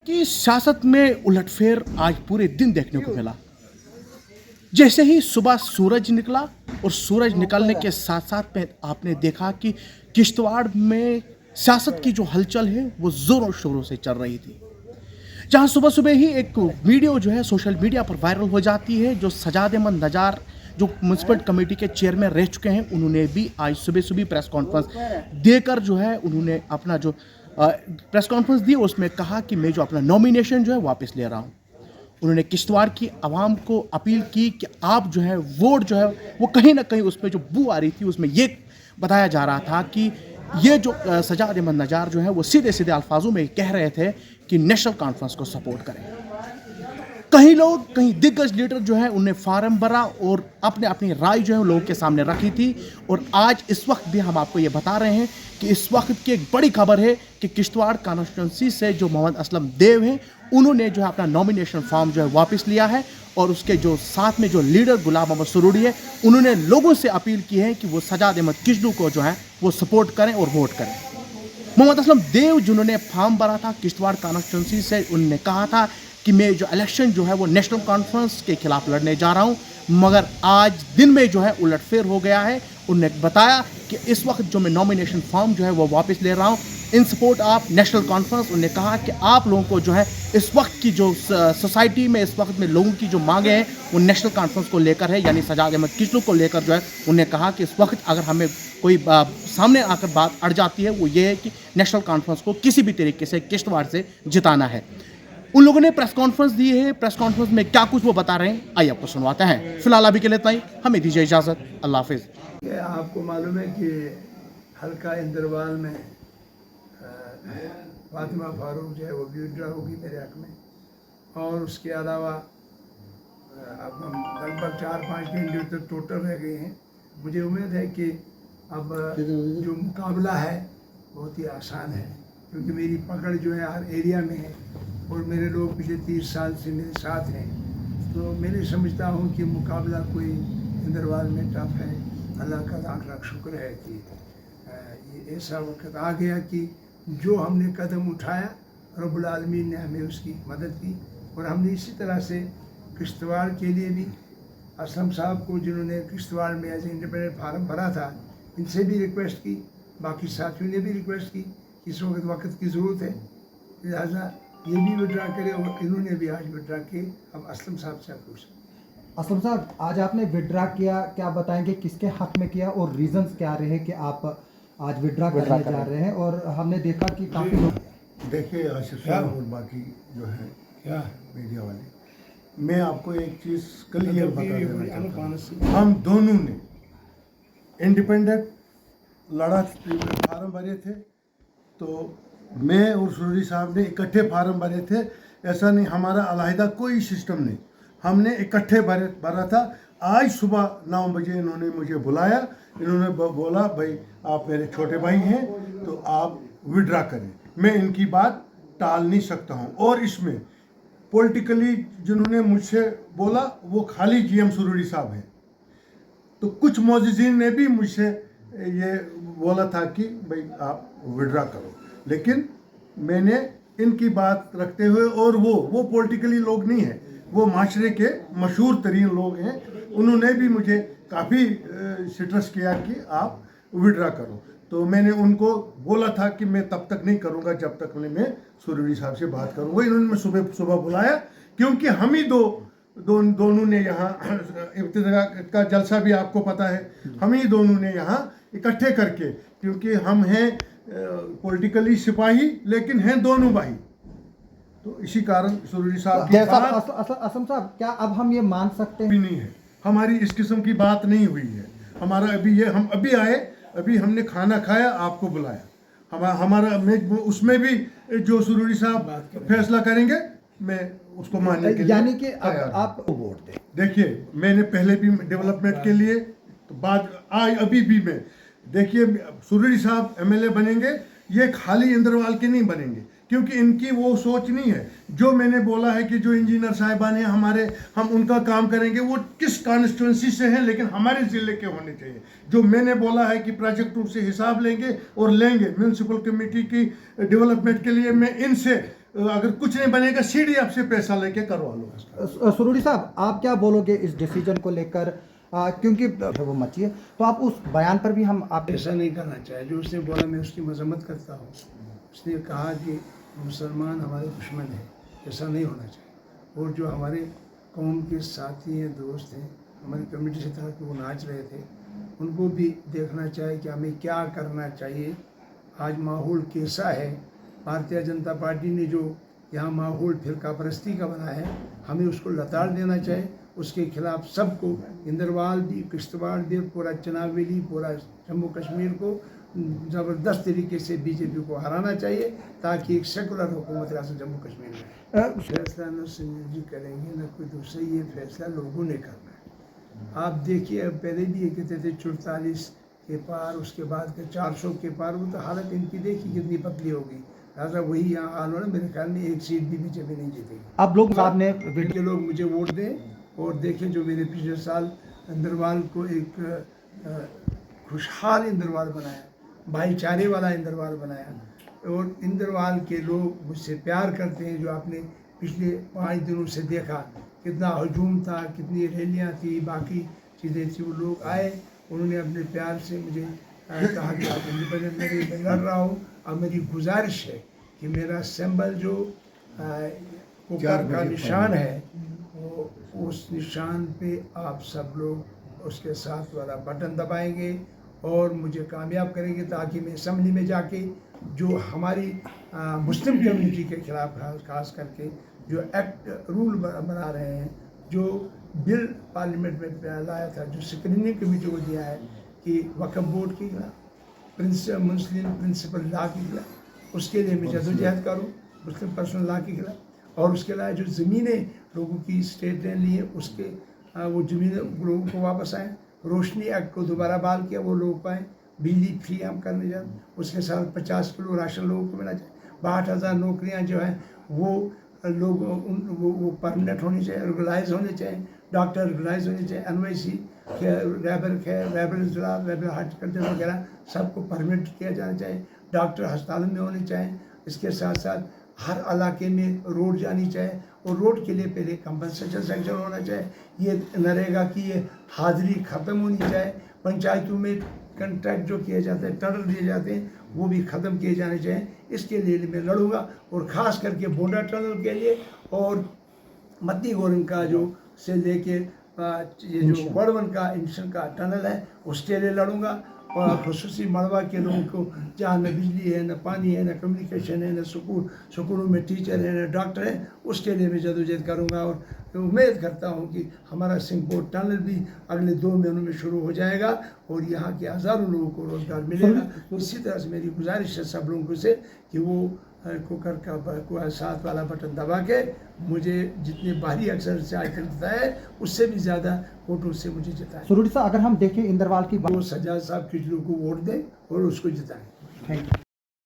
कि सियासत में उलटफेर आज पूरे दिन देखने को मिला। जैसे ही सुबह सूरज निकला और सूरज निकलने के साथ साथ में आपने देखा कि किश्तवाड़ में सियासत की जो हलचल है वो जोरों शोरों से चल रही थी। जहां सुबह सुबह ही एक वीडियो जो है सोशल मीडिया पर वायरल हो जाती है, जो सजाद अहमद नजार जो म्यूनसिपल कमेटी के चेयरमैन रह चुके हैं, उन्होंने भी आज सुबह सुबह प्रेस कॉन्फ्रेंस देकर जो है उन्होंने अपना जो प्रेस कॉन्फ्रेंस दी उसमें कहा कि मैं जो अपना नॉमिनेशन जो है वापस ले रहा हूँ। उन्होंने किश्तवाड़ की आवाम को अपील की कि आप जो है वोट जो है वो कहीं ना कहीं उसमें जो बू आ रही थी उसमें ये बताया जा रहा था कि ये जो सजाद अहमद नजार जो है वो सीधे सीधे अल्फाजों में कह रहे थे कि नेशनल कॉन्फ्रेंस को सपोर्ट करें। कहीं लोग, कहीं दिग्गज लीडर जो है उन्हें फार्म भरा और अपने अपनी राय जो है लोगों के सामने रखी थी। और आज इस वक्त भी हम आपको ये बता रहे हैं कि इस वक्त की एक बड़ी खबर है कि किश्तवाड़ कॉन्स्टिट्यूंसी से जो मोहम्मद असलम देव हैं उन्होंने जो है अपना नॉमिनेशन फॉर्म जो है वापस लिया है। और उसके जो साथ में जो लीडर गुलाम मोहम्मद सरूरी है उन्होंने लोगों से अपील की है कि वो सजाद अहमद किश्तू को जो है वो सपोर्ट करें और वोट करें। मोहम्मद असलम देव जिन्होंने फॉर्म भरा था किश्तवाड़ कॉन्स्टिट्यूंसी से, उन्होंने कहा था कि मैं जो इलेक्शन जो है वो नेशनल कॉन्फ्रेंस के खिलाफ लड़ने जा रहा हूं, मगर आज दिन में जो है उलटफेर हो गया है। उन्होंने बताया कि इस वक्त जो मैं नॉमिनेशन फॉर्म जो है वो वापस ले रहा हूं इन सपोर्ट ऑफ नेशनल कॉन्फ्रेंस। उन्होंने कहा कि आप लोगों को जो है इस वक्त की जो सोसाइटी में इस वक्त में लोगों की जो मांगे हैं वो नेशनल कॉन्फ्रेंस को लेकर है, यानी सजाद अहमद किश्तू को लेकर जो है। उन्होंने कहा कि इस वक्त अगर हमें कोई सामने आकर बात अड़ जाती है वो ये है कि नेशनल कॉन्फ्रेंस को किसी भी तरीके से किश्तवाड़ से जिताना है। उन लोगों ने प्रेस कॉन्फ्रेंस दी है। प्रेस कॉन्फ्रेंस में क्या कुछ वो बता रहे हैं आइए आपको सुनवाते हैं। फिलहाल अभी के लिए इतना ही, हमें दीजिए इजाज़त। अल्लाह हाफिज़। आपको मालूम है कि हल्का इंदरवाल में फातिमा फारूक जो है वो विड्रा होगी मेरे हक में। और उसके अलावा अब हम लगभग 4-5 दिन जो टोटल रह गए हैं। मुझे उम्मीद है कि अब जो मुकाबला है बहुत ही आसान है, क्योंकि मेरी पकड़ जो है हर एरिया में है और मेरे लोग पिछले 30 साल से मेरे साथ हैं। तो मैं समझता हूँ कि मुकाबला कोई इंदरवाल में टफ है। अल्लाह का लाख लाख शुक्र है कि ये ऐसा वक्त आ गया कि जो हमने कदम उठाया रब्बुल आलमीन ने हमें उसकी मदद की। और हमने इसी तरह से किश्तवाड़ के लिए भी असलम साहब को, जिन्होंने किश्तवाड़ में एज इंडिपेंडेंट फार्म भरा था, इनसे भी रिक्वेस्ट की, बाकी साथियों ने भी रिक्वेस्ट की कि इस वक्त की ज़रूरत है, लिहाजा ये भी विड्रा करे। और इन्होंने भी आज विड्रा किए। अब असलम साहब से पूछ। असलम साहब, आज आपने विड्रा किया, क्या बताएंगे किसके हक में किया और रीजंस क्या रहे कि आप आज विड्रा करने जा रहे हैं? और हमने देखा कि काफ़ी लोग, देखिए आशिफ साहब और बाकी जो है क्या मीडिया वाले, मैं आपको एक चीज़ क्लियर बता देना चाहता हूं। हम दोनों ने इंडिपेंडेंट लड़ा, फार्म भरे थे। तो मैं और सुररी साहब ने इकट्ठे फार्म भरे थे। ऐसा नहीं हमारा अलहदा कोई सिस्टम नहीं, हमने इकट्ठे भरा था। आज सुबह 9 बजे इन्होंने मुझे बुलाया। इन्होंने बोला भाई आप मेरे छोटे भाई हैं तो आप विड्रा करें। मैं इनकी बात टाल नहीं सकता हूं। और इसमें पॉलिटिकली जिन्होंने मुझसे बोला वो खाली जीएम सुरूरी साहब हैं। तो कुछ मोअज़्ज़िज़ीन ने भी मुझसे ये बोला था कि भाई आप विड्रा करो, लेकिन मैंने इनकी बात रखते हुए, और वो पॉलिटिकली लोग नहीं हैं, वो माशरे के मशहूर तरीन लोग हैं, उन्होंने भी मुझे काफ़ी स्ट्रेस किया कि आप विड्रा करो। तो मैंने उनको बोला था कि मैं तब तक नहीं करूँगा जब तक मैं सुरूरी साहब से बात करूँगा। इन्होंने मैं सुबह बुलाया, क्योंकि हम ही दोनों ने यहाँ इब्तिदा का जलसा भी आपको पता है, हम ही दोनों ने यहाँ इकट्ठे करके, क्योंकि हम हैं पॉलिटिकली सिपाही लेकिन हैं दोनों भाई। तो इसी कारण सुरूरी साहब की बात असलम साहब, क्या अब हम ये मान सकते हैं? भी नहीं है, हमारी इस किस्म की बात नहीं हुई है। हमारा अभी ये, हम अभी आए, अभी हमने खाना खाया, आपको बुलाया। हमारा मैं उसमें भी जो सुरूरी साहब फैसला करेंगे मैं उसको मानने के लिए, यानी कि आप वोट दें। देखिए मैंने पहले भी डेवलपमेंट के लिए तो बात अभी भी मैं, देखिए सुरूरी साहब एमएलए बनेंगे, ये खाली इंदरवाल के नहीं बनेंगे, क्योंकि इनकी वो सोच नहीं है। जो मैंने बोला है कि जो इंजीनियर साहिबान हैं हमारे, हम उनका काम करेंगे, वो किस कॉन्स्टिट्यूंसी से हैं लेकिन हमारे ज़िले के होने चाहिए। जो मैंने बोला है कि प्रोजेक्टों से हिसाब लेंगे और लेंगे म्यूनसिपल कमेटी की डेवलपमेंट के लिए, मैं इनसे अगर कुछ नहीं बनेगा CDF से पैसा लेके करवा लो। सुरूरी साहब, आप क्या बोलोगे इस डिसीजन को लेकर, क्योंकि वो मची है, तो आप उस बयान पर भी हम आप ऐसा नहीं करना चाहिए। जो उसने बोला मैं उसकी मजम्मत करता हूँ। उसने कहा कि मुसलमान हमारे दुश्मन हैं, ऐसा नहीं होना चाहिए। और जो हमारे कौम के साथी हैं, दोस्त हैं, हमारी कमेटी से था कि वो नाच रहे थे, उनको भी देखना चाहिए कि हमें क्या करना चाहिए। आज माहौल कैसा है, भारतीय जनता पार्टी ने जो यहाँ माहौल फिरका परस्ती का बनाया है, हमें उसको लताड़ देना चाहिए। उसके खिलाफ सबको, इंदरवाल भी, किश्तवाड़ भी, पूरा चनाब वैली, पूरा जम्मू कश्मीर को ज़बरदस्त तरीके से बीजेपी को हराना चाहिए, ताकि एक सेकुलर हुकूमत रियासत जम्मू कश्मीर में। फैसला न सुनील जी करेंगे न कोई दूसरा, ये फैसला लोगों ने करना है। आप देखिए, अब पहले भी ये कहते थे 44 के पार, उसके बाद के 400 के पार, वो तो हालत इनकी देखी कितनी पतली होगी। लिहाजा वही यहाँ हाल हो रहा है। मेरे ख्याल में एक सीट भी बीजेपी नहीं जीतेगी। आप लोग साहब ने के लोग मुझे वोट दें और देखें जो मैंने पिछले साल इंदरवाल को एक खुशहाल इंदरवाल बनाया, भाईचारे वाला इंदरवाल बनाया, और इंदरवाल के लोग मुझसे प्यार करते हैं। जो आपने पिछले 5 दिनों से देखा, कितना हजूम था, कितनी रैलियाँ थी, बाकी चीज़ें थी, वो लोग आए, उन्होंने अपने प्यार से मुझे कहा कि आप इंडिपेंडेंट में लड़ रहा हूँ। अब मेरी गुजारिश है कि मेरा सिंबल जो कुकर का निशान है, वो उस निशान पे आप सब लोग उसके साथ वाला बटन दबाएंगे और मुझे कामयाब करेंगे, ताकि मैं असम्बली में जाके जो हमारी मुस्लिम कम्युनिटी के खिलाफ खास करके जो एक्ट रूल बना रहे हैं, जो बिल पार्लियामेंट में लाया था, जो स्क्रीनिंग कमेटी को दिया है कि वक्फ बोर्ड के खिलाफ, मुस्लिम प्रिंसिपल लॉ के खिलाफ, उसके लिए मैं जदोजहद करूँ, मुस्लिम पर्सनल लॉ के खिलाफ। और उसके अलावा जो ज़मीनें लोगों की स्टेट ने ली है, उसके वो ज़मीनें लोगों को वापस आएँ। रोशनी एक्ट को दोबारा बहाल किया, वो लोग पाएँ। बिजली फ्री हम करने जाए, उसके साथ 50 किलो राशन लोगों को मिलना चाहिए। 62,000 नौकरियाँ जो हैं वो लोगों वो परमानेंट होनी चाहिए, रेगुलाइज होने चाहिए, डॉक्टर रेगुलाइज होने चाहिए, NYC रेबल हार्टिकल्चर वगैरह सबको परमिट किया जाना चाहिए। डॉक्टर अस्पतालों में होने चाहिए। इसके साथ साथ हर इलाके में रोड जानी चाहिए, और रोड के लिए पहले कंपनसेशन सेक्शन होना चाहिए। ये नरेगा की ये हाजिरी ख़त्म होनी चाहिए। पंचायतों में कंट्रैक्ट जो किए जाते हैं, टेंडर दिए जाते हैं, वो भी ख़त्म किए जाने चाहिए। इसके लिए मैं लड़ूंगा, और ख़ास करके बोंडा टनल के लिए और मद्दी गोरन का जो से लेके ये जो वड़वन का इंशन का टनल है, उसके लिए लड़ूंगा। और खसूसी मड़वा के लोगों को जहाँ न बिजली है, न पानी है, न कम्युनिकेशन है, न स्कूलों में टीचर है, न डॉक्टर है, उसके लिए मैं जदोजहद करूँगा। और उम्मीद करता हूँ कि हमारा सिंहपोर्ट टनल भी अगले 2 महीनों में शुरू हो जाएगा, और यहाँ के हज़ारों लोगों को रोज़गार मिलेगा। इसी तरह से मेरी गुजारिश है सब लोगों से कि वो कुकर का साथ वाला बटन दबा के मुझे जितने बाहरी अक्सर से आज तक जिताया है, उससे भी ज़्यादा वोटों से मुझे जिताया। सुरूरी साहब, अगर हम देखें इंदरवाल की वो सज्जाद साहब खिचलू को वोट दें और उसको जिताएं। Thank you.